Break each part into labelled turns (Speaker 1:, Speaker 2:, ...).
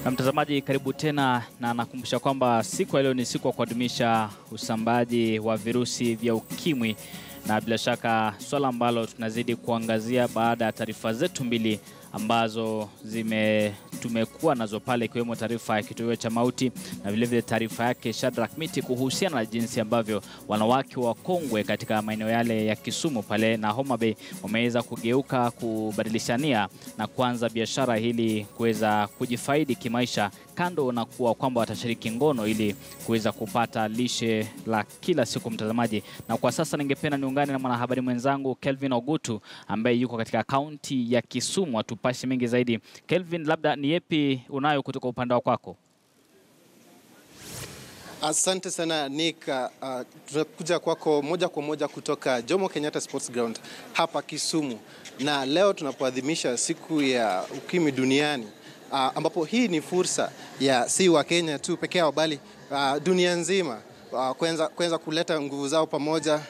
Speaker 1: Na mtazamaji, karibu tena, na nakumbusha kwamba siku ya leo ni siku ya kuadhimisha usambaji wa virusi vya ukimwi, na bila shaka swala ambalo tunazidi kuangazia baada ya taarifa zetu mbili ambazo tumekuwa nazo pale, ikiwemo taarifa ya kituo cha mauti na vile vile taarifa yake Shadrack Miti kuhusiana na jinsi ambavyo wanawake wakongwe katika maeneo yale ya Kisumu pale na Homa Bay wameweza kugeuka kubadilishania na kuanza biashara hili kuweza kujifaidi kimaisha, kando na kuwa kwamba watashiriki ngono ili kuweza kupata lishe la kila siku, mtazamaji. Na kwa sasa ningependa niungane na mwanahabari mwenzangu Kelvin Ogutu ambaye yuko katika kaunti ya Kisumu atupashe mengi zaidi. Kelvin, labda ni yepi unayo kutoka upande wa kwako?
Speaker 2: Asante sana Nick. Tunakuja kwako moja kwa moja kutoka Jomo Kenyatta Sports Ground hapa Kisumu, na leo tunapoadhimisha siku ya ukimwi duniani, ambapo hii ni fursa ya si wa Kenya tu pekee yao bali dunia nzima kuanza kuleta nguvu zao pamoja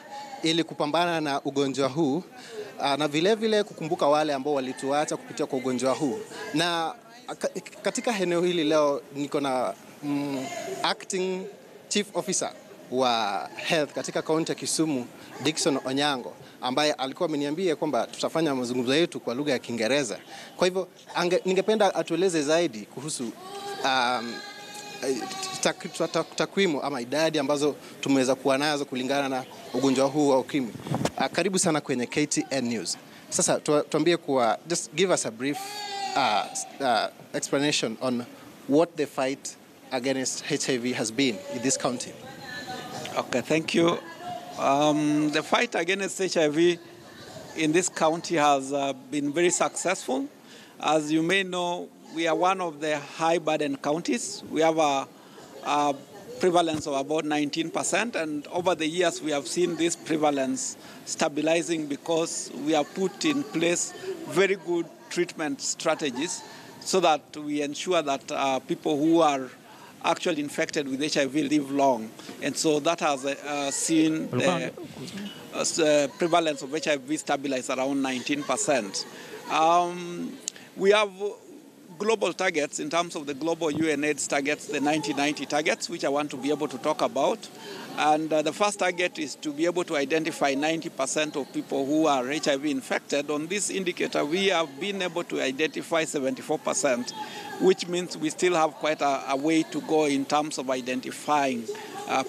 Speaker 2: ili kupambana na ugonjwa huu, na vile vile kukumbuka wale ambao walituacha kupitia kwa ugonjwa huu. Na katika eneo hili leo niko na acting chief officer wa health katika kaunti ya Kisumu, Dickson Onyango, ambaye alikuwa ameniambia kwamba tutafanya mazungumzo yetu kwa lugha ya Kiingereza. Kwa hivyo ningependa atueleze zaidi kuhusu takwimu ama idadi ambazo tumeweza kuwa nazo kulingana na ugonjwa huu wa ukimwi. Karibu sana kwenye KTN News. Sasa tuambie kwa, just give us a brief explanation on what the fight against HIV has been in this county.
Speaker 3: Okay, thank you. The fight against HIV in this county has been very successful. As you may know, we are one of the high burden counties. We have a prevalence of about 19%, and over the years we have seen this prevalence stabilizing because we have put in place very good treatment strategies so that we ensure that people who are actually infected with HIV live long. And so that has seen the prevalence of HIV stabilize around 19%. We have global targets in terms of the global UNAIDS targets, the 1990 targets, which I want to be able to talk about. And the first target is to be able to identify 90% of people who are HIV infected. On this indicator, we have been able to identify 74%, which means we still have quite a way to go in terms of identifying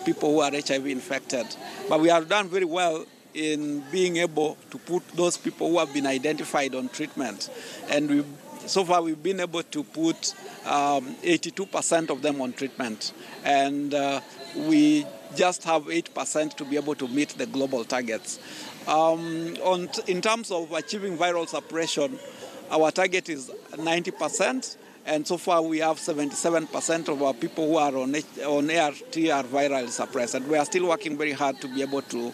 Speaker 3: people who are HIV infected. But we have done very well in being able to put those people who have been identified on treatment. And so far we've been able to put 82% of them on treatment. And we just have 8% to be able to meet the global targets. In terms of achieving viral suppression, our target is 90%. And so far we have 77% of our people who are on ART are virally suppressed. And we are still working very hard to be able to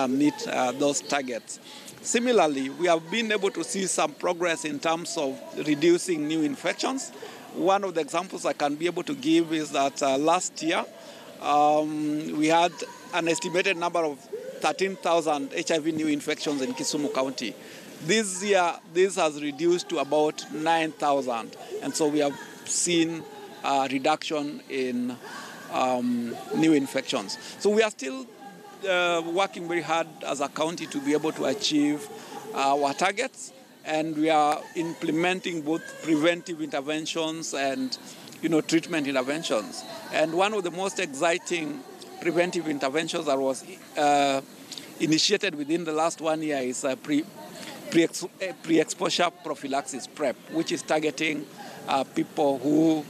Speaker 3: meet those targets. Similarly, we have been able to see some progress in terms of reducing new infections. One of the examples I can be able to give is that last year we had an estimated number of 13,000 HIV new infections in Kisumu County. This year, this has reduced to about 9,000. And so we have seen a reduction in new infections. So we are still working very hard as a county to be able to achieve our targets. And we are implementing both preventive interventions and treatment interventions. And one of the most exciting preventive interventions that was initiated within the last 1 year is pre-exposure prophylaxis, PrEP, which is targeting people who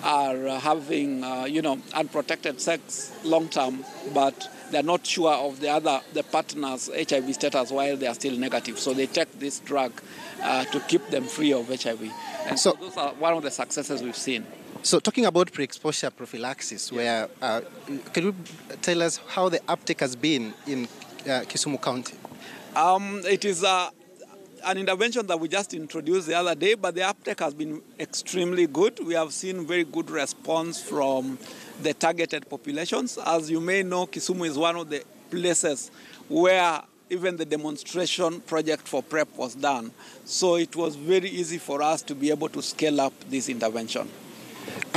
Speaker 3: are having unprotected sex long term, but they're not sure of the partner's HIV status while they are still negative. So they take this drug to keep them free of HIV. And so those are one of the successes we've seen.
Speaker 2: So talking about pre-exposure prophylaxis, where can you tell us how the uptake has been in Kisumu County?
Speaker 3: It is an intervention that we just introduced the other day, but the uptake has been extremely good. We have seen very good response from the targeted populations. As you may know, Kisumu is one of the places where even the demonstration project for PrEP was done. So it was very easy for us to be able to scale up this intervention.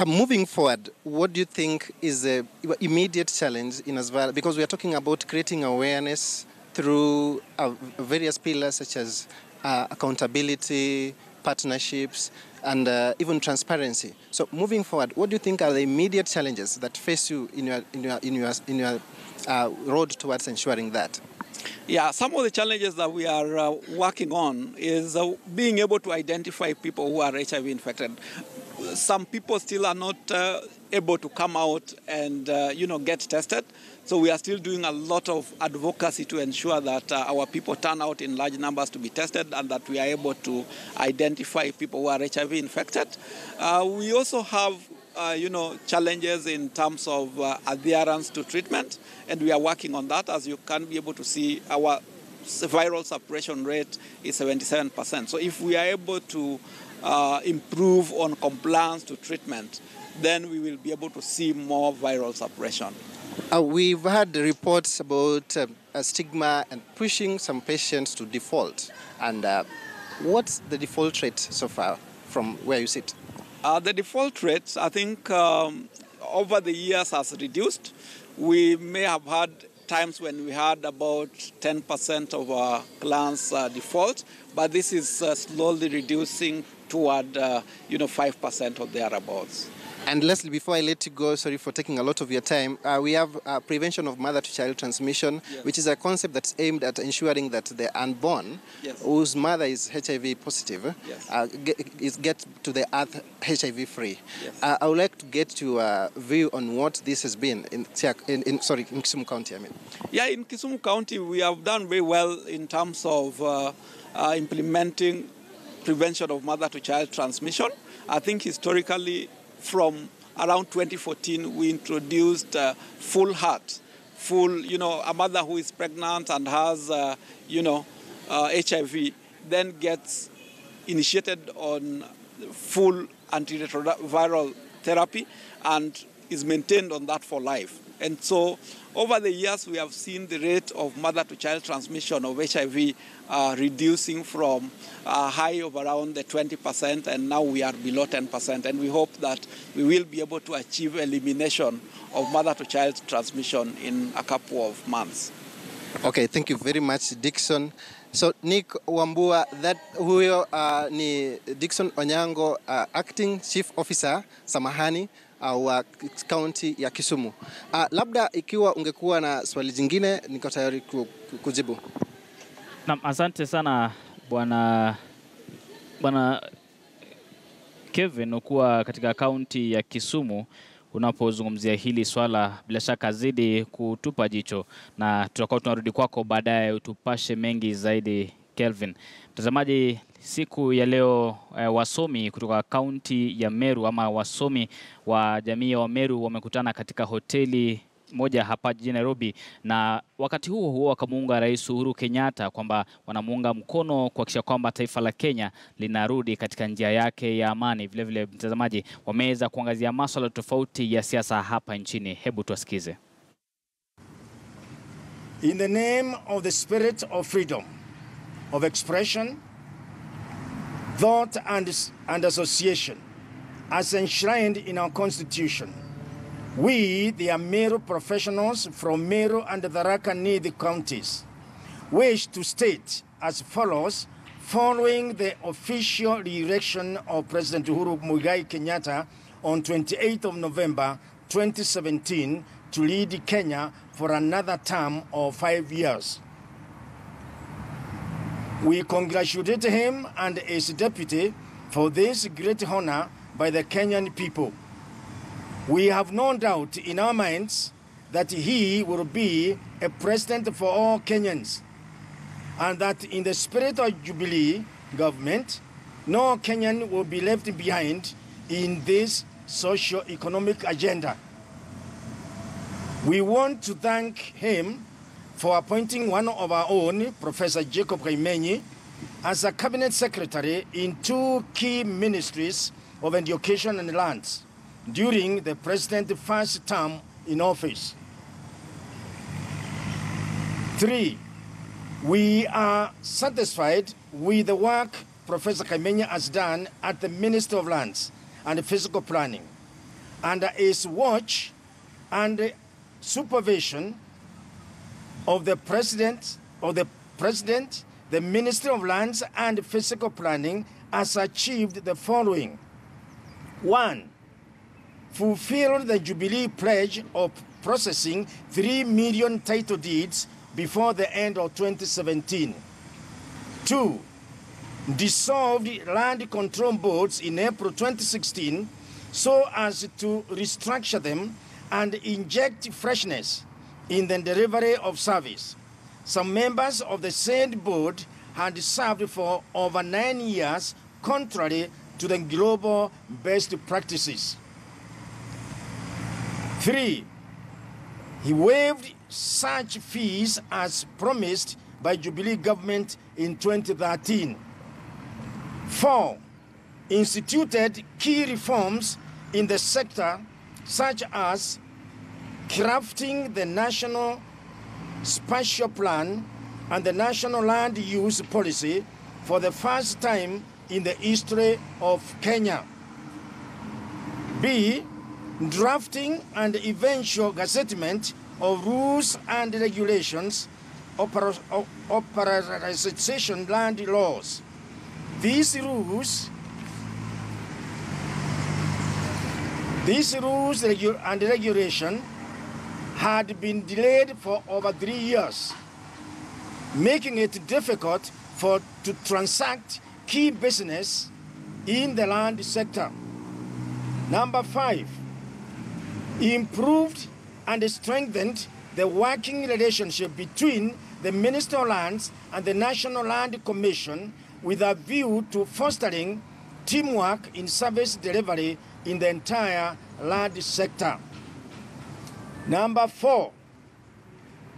Speaker 2: Moving forward, what do you think is the immediate challenge in as well? Because we are talking about creating awareness through various pillars such as accountability, partnerships, and even transparency. So, moving forward, what do you think are the immediate challenges that face you in your road towards ensuring that?
Speaker 3: Yeah, some of the challenges that we are working on is being able to identify people who are HIV infected. Some people still are not able to come out and get tested. So we are still doing a lot of advocacy to ensure that our people turn out in large numbers to be tested and that we are able to identify people who are HIV infected. We also have challenges in terms of adherence to treatment, and we are working on that. As you can be able to see, our viral suppression rate is 77%. So if we are able to improve on compliance to treatment, then we will be able to see more viral suppression.
Speaker 2: We've had reports about a stigma and pushing some patients to default. And what's the default rate so far from where you sit?
Speaker 3: The default rate, I think, over the years has reduced. We may have had times when we had about 10% of our clients default, but this is slowly reducing toward 5% or thereabouts.
Speaker 2: And Leslie, before I let you go, sorry for taking a lot of your time, we have prevention of mother-to-child transmission, yes, which is a concept that's aimed at ensuring that the unborn, yes, whose mother is HIV positive, yes, get to the earth HIV-free. Yes. I would like to get your view on what this has been in Kisumu County.
Speaker 3: Yeah, in Kisumu County, we have done very well in terms of implementing prevention of mother-to-child transmission. I think historically, from around 2014, we introduced full heart, a mother who is pregnant and has, HIV, then gets initiated on full antiretroviral therapy and is maintained on that for life. And so over the years, we have seen the rate of mother-to-child transmission of HIV reducing from a high of around the 20%, and now we are below 10%. And we hope that we will be able to achieve elimination of mother-to-child transmission in a couple of months.
Speaker 2: Okay, thank you very much, Dickson. So Nick Wambua, huyo ni Dickson Onyango, Acting Chief Officer, samahani, wa kaunti ya Kisumu. Labda ikiwa ungekuwa na swali jingine, niko tayari kujibu.
Speaker 1: Naam, asante sana bwana Kevin, ukuwa katika kaunti ya Kisumu. Unapozungumzia hili swala, bila shaka zidi kutupa jicho, na tutakuwa tunarudi kwako baadaye utupashe mengi zaidi, Kelvin. Mtazamaji, siku ya leo wasomi kutoka kaunti ya Meru, ama wasomi wa jamii ya Meru, wamekutana katika hoteli moja hapa jijini Nairobi, na wakati huo wakamuunga Rais Uhuru Kenyatta kwamba wanamuunga mkono kuhakikisha kwamba taifa la Kenya linarudi katika njia yake ya amani. Vile vile, mtazamaji, wameweza kuangazia masuala tofauti ya siasa hapa nchini. Hebu tuwasikize.
Speaker 4: In the name of the spirit of freedom of expression, thought and association, as enshrined in our Constitution, we, the Meru professionals from Meru and the Tharaka-Nithi counties, wish to state as follows, following the official re-election of President Uhuru Muigai Kenyatta on 28th of November 2017 to lead Kenya for another term of 5 years. We congratulate him and his deputy for this great honor by the Kenyan people. We have no doubt in our minds that he will be a president for all Kenyans, and that in the spirit of Jubilee government, no Kenyan will be left behind in this socio-economic agenda. We want to thank him for appointing one of our own, Professor Jacob Kaimenyi, as a cabinet secretary in 2 key ministries of education and lands during the president's first term in office. 3, we are satisfied with the work Professor Kaimenyi has done at the Ministry of Lands and Physical Planning. under his watch and supervision of the President, the Ministry of Lands and Physical Planning has achieved the following. 1. Fulfilled the Jubilee pledge of processing 3 million title deeds before the end of 2017. 2. Dissolved land control boards in April 2016 so as to restructure them and inject freshness in the delivery of service. Some members of the said board had served for over 9 years, contrary to the global best practices. 3. He waived such fees as promised by Jubilee government in 2013. 4. Instituted key reforms in the sector, such as crafting the National Spatial Plan and the National Land Use Policy for the first time in the history of Kenya. B. Drafting and eventual gazettement of rules and regulations, operationalization land laws. These rules and regulation had been delayed for over 3 years, making it difficult to transact key business in the land sector. Number 5, improved and strengthened the working relationship between the Minister of Lands and the National Land Commission with a view to fostering teamwork in service delivery in the entire land sector. Number 4,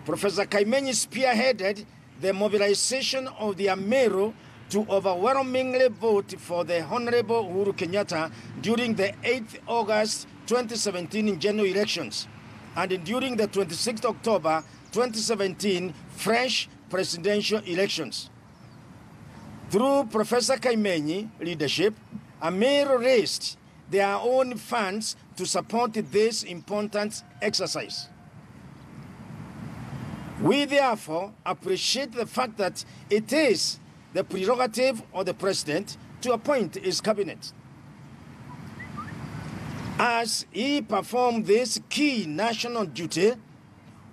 Speaker 4: Professor Kaimenyi spearheaded the mobilization of the Meru to overwhelmingly vote for the Honorable Uhuru Kenyatta during the 8th August 2017 general elections and during the 26th October 2017 fresh presidential elections. Through Professor Kaimenyi leadership, Meru raised their own funds to support this important exercise. We therefore appreciate the fact that it is the prerogative of the President to appoint his cabinet. As he performed this key national duty,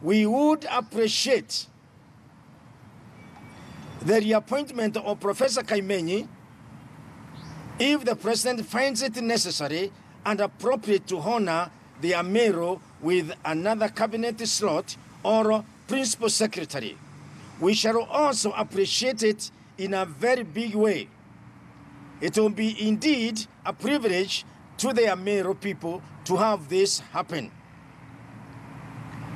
Speaker 4: we would appreciate the reappointment of Professor Kaimenyi if the President finds it necessary and appropriate to honor the Meru with another cabinet slot or principal secretary. We shall also appreciate it in a very big way. It will be indeed a privilege to the Meru people to have this happen.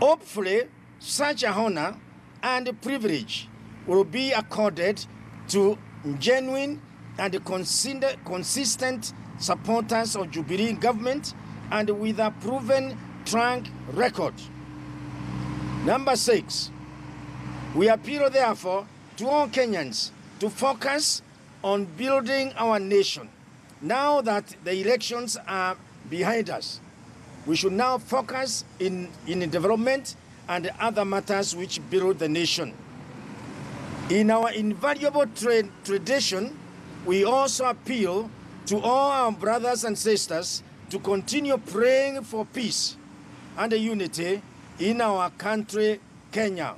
Speaker 4: Hopefully, such a honor and privilege will be accorded to genuine and consistent supporters of Jubilee government and with a proven track record. Number 6, we appeal therefore to all Kenyans to focus on building our nation. Now that the elections are behind us, we should now focus in development and other matters which build the nation. In our invaluable tradition, we also appeal to all our brothers and sisters to continue praying for peace and unity in our country, Kenya.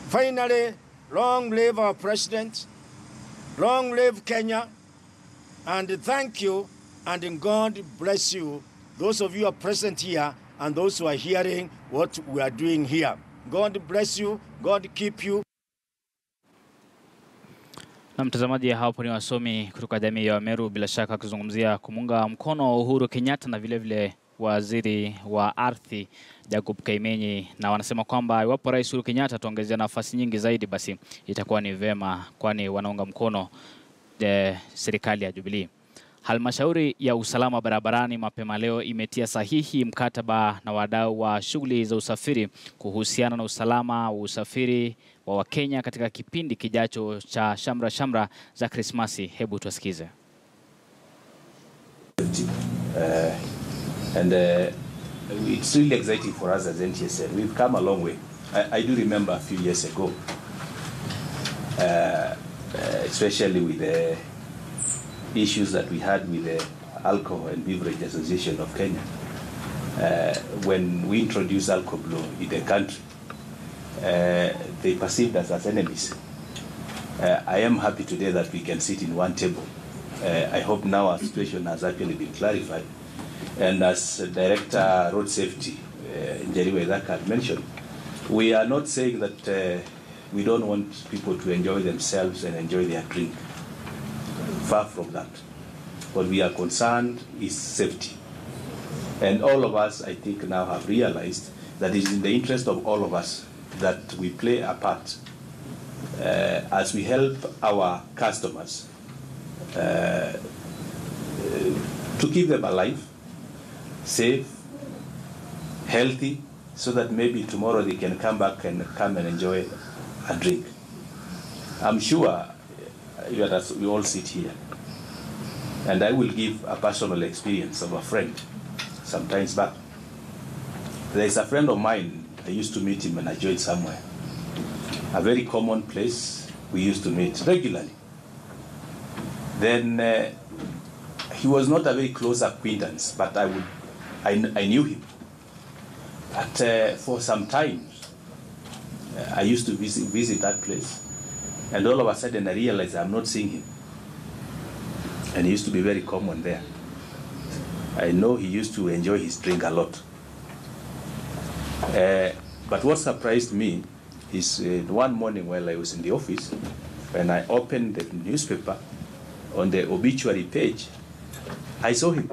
Speaker 4: Finally, long live our President, long live Kenya, and thank you, and God bless you, those of you who are present here and those who are hearing what we are doing here. God bless you, God keep you.
Speaker 1: Na mtazamaji, hapo ni wasomi kutoka jamii ya Meru, bila shaka kuzungumzia kumunga mkono Uhuru Kenyatta na vile vile waziri wa ardhi Jacob Kaimenyi, na wanasema kwamba iwapo Rais Uhuru Kenyatta ataongezea nafasi nyingi zaidi, basi itakuwa ni vema, kwani wanaunga mkono serikali ya Jubilee. Halmashauri ya usalama barabarani mapema leo imetia sahihi mkataba na wadau wa shughuli za usafiri kuhusiana na usalama wa usafiri wa Wakenya katika kipindi kijacho cha shamra za Krismasi. Hebu tusikize.
Speaker 5: And it's really exciting for us as NTSA. We've come a long way. I do remember a few years ago, especially with the issues that we had with the Alcohol and Beverage Association of Kenya, when we introduced alcohol law in the country, they perceived us as enemies. I am happy today that we can sit in one table. I hope now our situation has actually been clarified. And as Director Road Safety, Njeri Waithaka, had mentioned, we are not saying that we don't want people to enjoy themselves and enjoy their drink. Far from that. What we are concerned is safety. And all of us, I think, now have realized that it is in the interest of all of us that we play a part as we help our customers to keep them alive, safe, healthy, so that maybe tomorrow they can come back and come and enjoy a drink. I'm sure we all sit here, and I will give a personal experience of a friend sometimes back. There is a friend of mine, I used to meet him when I joined somewhere. A very common place we used to meet regularly. Then he was not a very close acquaintance, but I knew him. But for some time, I used to visit that place, and all of a sudden I realized I'm not seeing him. And he used to be very common there. I know he used to enjoy his drink a lot. But what surprised me is one morning while I was in the office, when I opened the newspaper, on the obituary page, I saw him.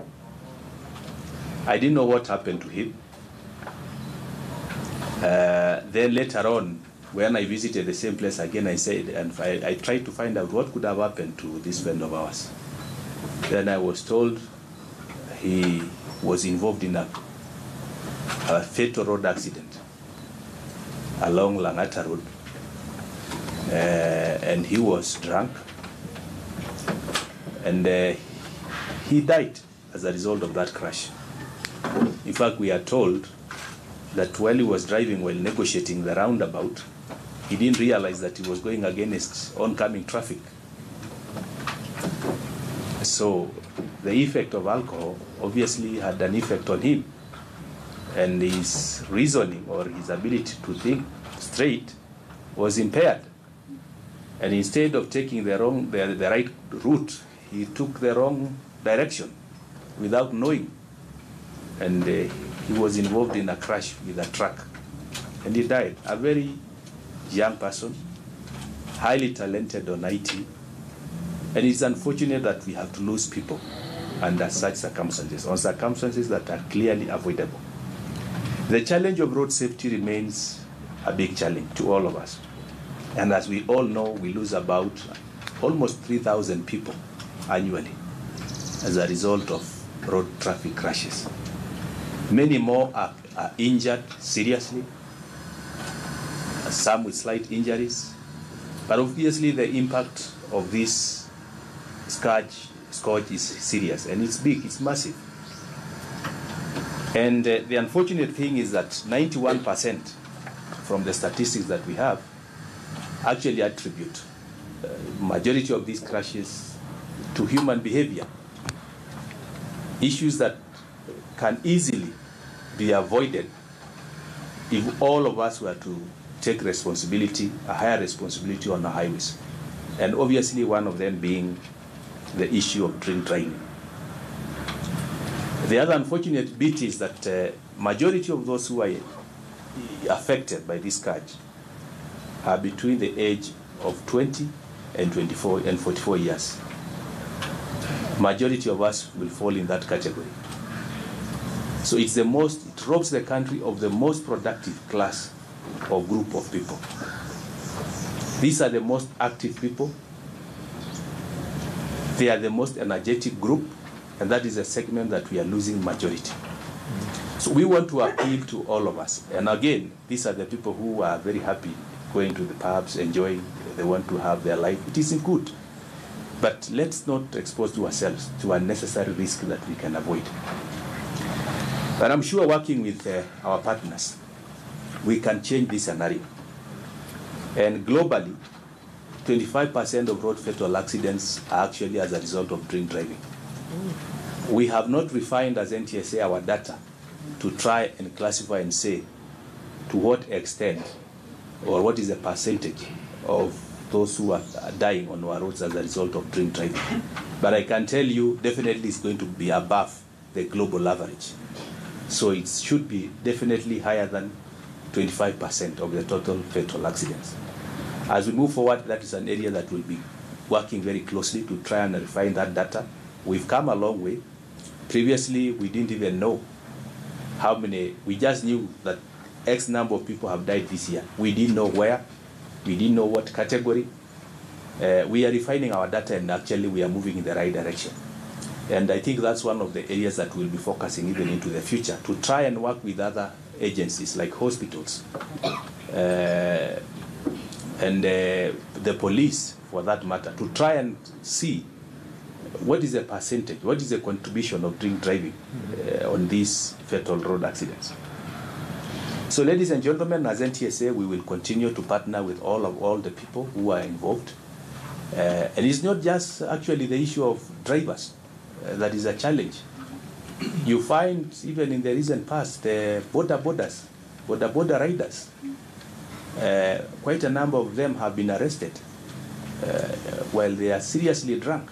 Speaker 5: I didn't know what happened to him. Then later on, when I visited the same place again, I said, and I tried to find out what could have happened to this friend of ours. Then I was told he was involved in a fatal road accident along Langata Road, and he was drunk, and he died as a result of that crash. In fact, we are told that while he was driving, while negotiating the roundabout, he didn't realize that he was going against oncoming traffic. So the effect of alcohol obviously had an effect on him, and his reasoning or his ability to think straight was impaired. And instead of taking the right route, he took the wrong direction without knowing. And he was involved in a crash with a truck, and he died. A very young person, highly talented on IT, and it's unfortunate that we have to lose people under such circumstances, or circumstances that are clearly avoidable. The challenge of road safety remains a big challenge to all of us. And as we all know, we lose about almost 3,000 people annually as a result of road traffic crashes. Many more are injured seriously, some with slight injuries. But obviously the impact of this scourge is serious, and it's big, it's massive. And the unfortunate thing is that 91% from the statistics that we have actually attribute majority of these crashes to human behavior. Issues that can easily be avoided if all of us were to take responsibility, a higher responsibility on the highways. And obviously one of them being the issue of drink driving. The other unfortunate bit is that majority of those who are affected by this scourge are between the age of 20 and 24 and 44 years. Majority of us will fall in that category. So it robs the country of the most productive class or group of people. These are the most active people. They are the most energetic group, and that is a segment that we are losing majority. So we want to appeal to all of us. And again, these are the people who are very happy going to the pubs, enjoying, they want to have their life. It isn't good. But let's not expose ourselves to unnecessary risk that we can avoid. But I'm sure working with our partners, we can change this scenario. And globally, 25% of road fatal accidents are actually as a result of drink driving. We have not refined as NTSA our data to try and classify and say to what extent or what is the percentage of those who are dying on our roads as a result of drink driving. But I can tell you, definitely it's going to be above the global average. So it should be definitely higher than 25% of the total fatal accidents. As we move forward, that is an area that we'll be working very closely to try and refine that data. We've come a long way. Previously, we didn't even know how many, we just knew that X number of people have died this year. We didn't know where, we didn't know what category. We are refining our data, and actually we are moving in the right direction. And I think that's one of the areas that we'll be focusing even into the future, to try and work with other agencies like hospitals and the police, for that matter, to try and see what is the percentage, what is the contribution of drink driving on these fatal road accidents. So, ladies and gentlemen, as NTSA, we will continue to partner with all the people who are involved. And it's not just actually the issue of drivers that is a challenge. You find even in the recent past, border riders, quite a number of them have been arrested while they are seriously drunk.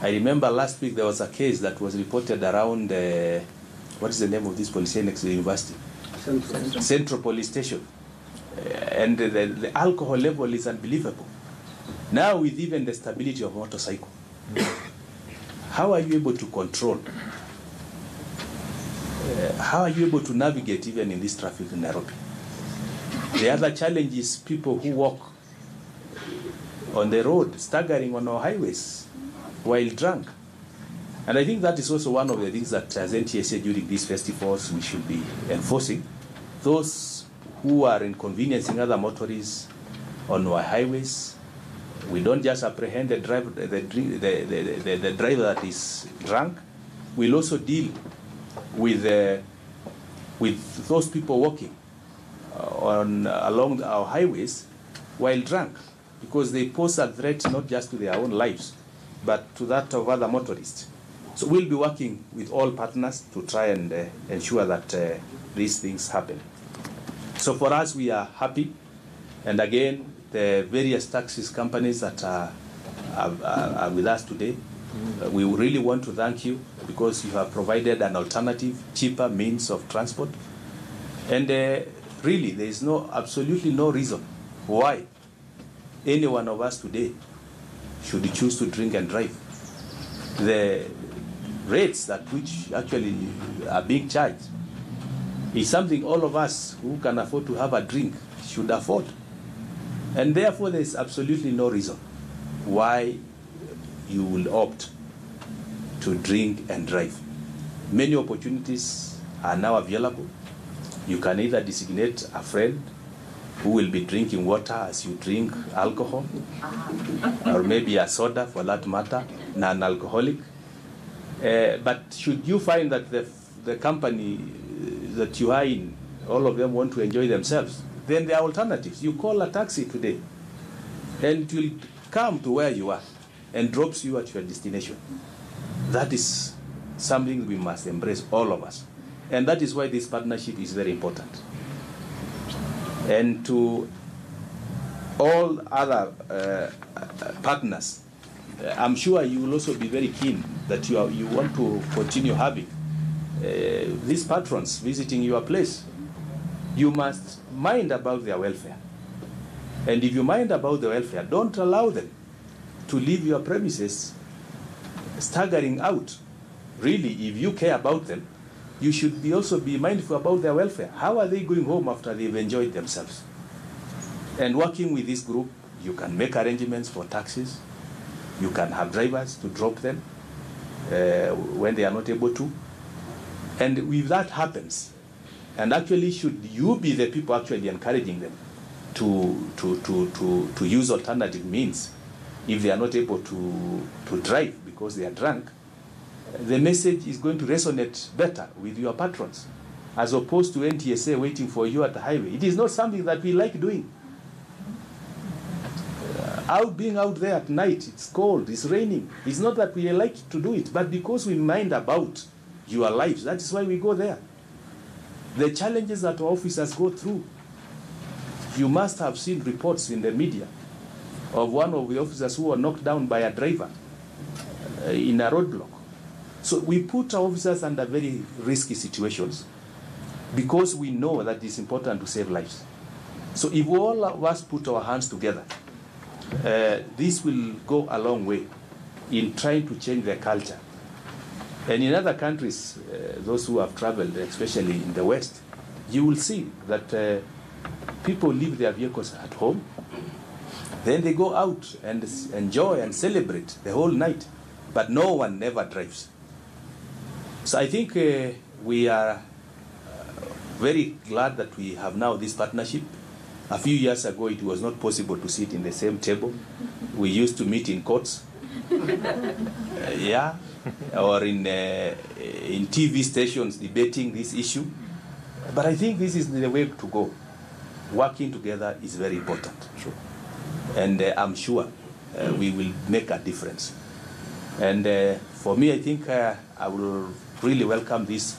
Speaker 5: I remember last week there was a case that was reported around, what is the name of this police station next to the university? Central Police Station. And the alcohol level is unbelievable. Now with even the stability of motorcycle, how are you able to control? How are you able to navigate even in this traffic in Nairobi? The other challenge is people who walk on the road, staggering on our highways while drunk. And I think that is also one of the things that as NTSA during these festivals we should be enforcing. Those who are inconveniencing other motorists on our highways, we don't just apprehend the driver that is drunk. We'll also deal with those people walking along our highways while drunk, because they pose a threat not just to their own lives, but to that of other motorists. So we'll be working with all partners to try and ensure that these things happen. So for us, we are happy. And again, the various taxi companies that are with us today, we really want to thank you, because you have provided an alternative, cheaper means of transport. And really, there is absolutely no reason why any one of us today should choose to drink and drive. The rates at which actually are being charged is something all of us who can afford to have a drink should afford. And therefore, there is absolutely no reason why you will opt to drink and drive. Many opportunities are now available. You can either designate a friend who will be drinking water as you drink alcohol, or maybe a soda for that matter, non-alcoholic. But should you find that the company that you are in, all of them want to enjoy themselves, then there are alternatives. You call a taxi today, and it will come to where you are and drops you at your destination. That is something we must embrace, all of us. And that is why this partnership is very important. And to all other partners, I'm sure you will also be very keen that you want to continue having these patrons visiting your place. You must mind about their welfare. And if you mind about their welfare, don't allow them to leave your premises staggering out. Really, if you care about them, you should also be mindful about their welfare. How are they going home after they've enjoyed themselves? And working with this group, you can make arrangements for taxis. You can have drivers to drop them when they are not able to. And if that happens, and actually should you be the people actually encouraging them to use alternative means if they are not able to drive because they are drunk, the message is going to resonate better with your patrons, as opposed to NTSA waiting for you at the highway. It is not something that we like doing. Being out there at night, it's cold, it's raining. It's not that we like to do it, but because we mind about your lives, that is why we go there. The challenges that our officers go through, you must have seen reports in the media of one of the officers who were knocked down by a driver in a roadblock. So we put our officers under very risky situations because we know that it's important to save lives. So if all of us put our hands together, this will go a long way in trying to change the culture. And in other countries, those who have traveled, especially in the West, you will see that people leave their vehicles at home, then they go out and enjoy and celebrate the whole night, but no one never drives. So I think we are very glad that we have now this partnership. A few years ago, it was not possible to sit in the same table. We used to meet in courts, yeah, or in TV stations debating this issue. But I think this is the way to go. Working together is very important. Sure. And I'm sure we will make a difference. And for me, I think I will really welcome this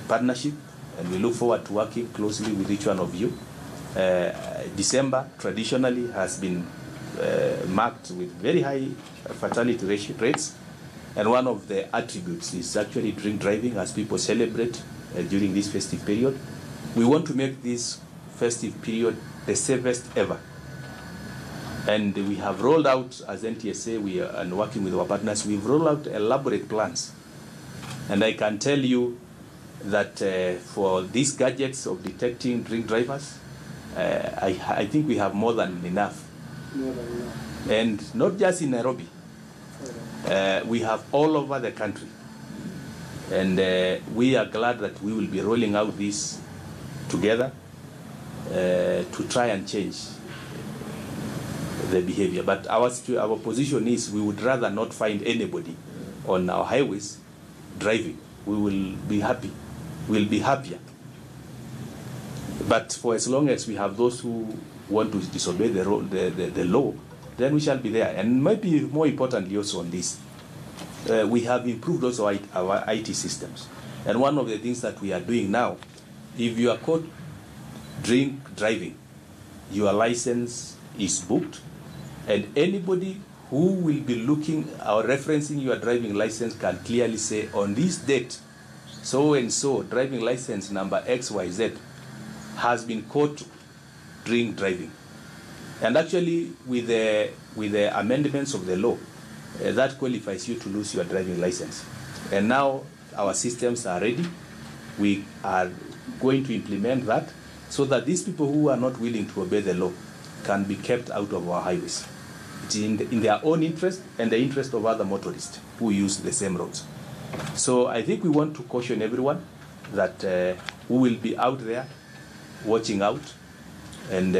Speaker 5: partnership, and we look forward to working closely with each one of you. December traditionally has been marked with very high fatality rates, and one of the attributes is actually drink driving as people celebrate during this festive period. We want to make this festive period the safest ever. And we have rolled out, as NTSA, and working with our partners, we've rolled out elaborate plans. And I can tell you that for these gadgets of detecting drink drivers, I think we have more than enough. And not just in Nairobi. We have all over the country. And we are glad that we will be rolling out this together to try and change the behavior. But our position is we would rather not find anybody on our highways driving. We will be happy. We'll be happier. But for as long as we have those who want to disobey the law, then we shall be there. And maybe more importantly also on this, we have improved also our IT systems. And one of the things that we are doing now, if you are caught drink driving, your license is booked, and anybody who will be looking or referencing your driving license can clearly say, on this date, so and so, driving license number XYZ has been caught drink driving. And actually, with the amendments of the law, that qualifies you to lose your driving license. And now our systems are ready. We are going to implement that so that these people who are not willing to obey the law can be kept out of our highways. It's in their own interest and the interest of other motorists who use the same roads. So I think we want to caution everyone that we will be out there watching out, and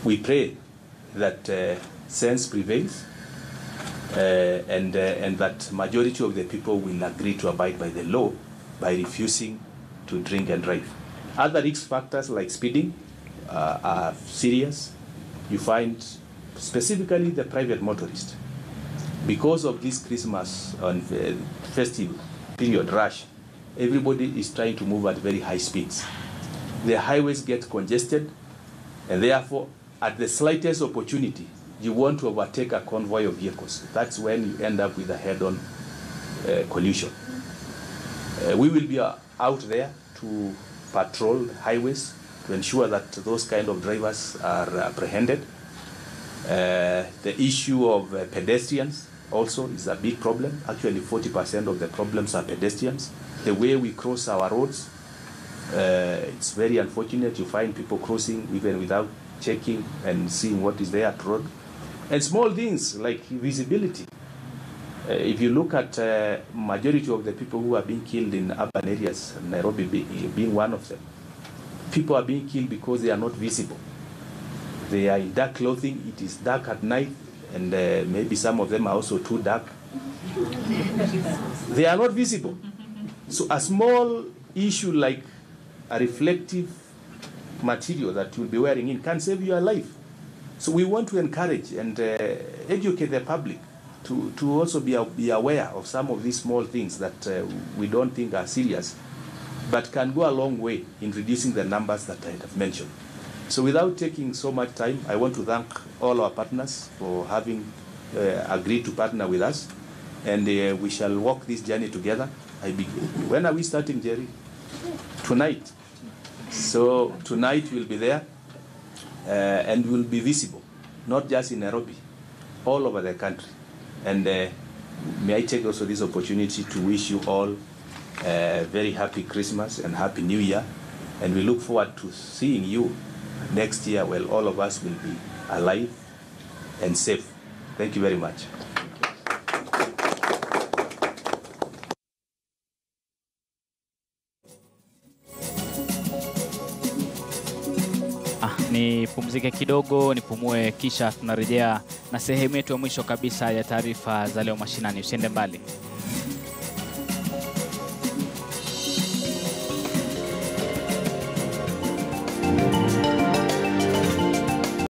Speaker 5: we pray that sense prevails and that majority of the people will agree to abide by the law by refusing to drink and drive. Other risk factors like speeding are serious. You find specifically the private motorist. Because of this Christmas and festive period rush, everybody is trying to move at very high speeds. The highways get congested, and therefore, at the slightest opportunity, you want to overtake a convoy of vehicles. That's when you end up with a head-on collision. We will be out there to patrol highways to ensure that those kind of drivers are apprehended. The issue of pedestrians also is a big problem. Actually, 40% of the problems are pedestrians. The way we cross our roads, it's very unfortunate. You find people crossing even without checking and seeing what is there at road. And small things like visibility. If you look at majority of the people who are being killed in urban areas, Nairobi being one of them, people are being killed because they are not visible. They are in dark clothing, it is dark at night, and maybe some of them are also too dark. They are not visible. So a small issue like a reflective material that you'll be wearing in can save your life. So we want to encourage and educate the public to also be aware of some of these small things that we don't think are serious, but can go a long way in reducing the numbers that I have mentioned. So without taking so much time, I want to thank all our partners for having agreed to partner with us, and we shall walk this journey together. When are we starting, Jerry? Tonight. So tonight we'll be there, and we'll be visible, not just in Nairobi, all over the country. And may I take also this opportunity to wish you all a very happy Christmas and happy New Year, and we look forward to seeing you next year when all of us will be alive and safe. Thank you very much.
Speaker 1: Nipumzike kidogo, nipumue, kisha tunarejea na sehemu yetu ya mwisho kabisa ya taarifa za leo mashinani. Usiende mbali.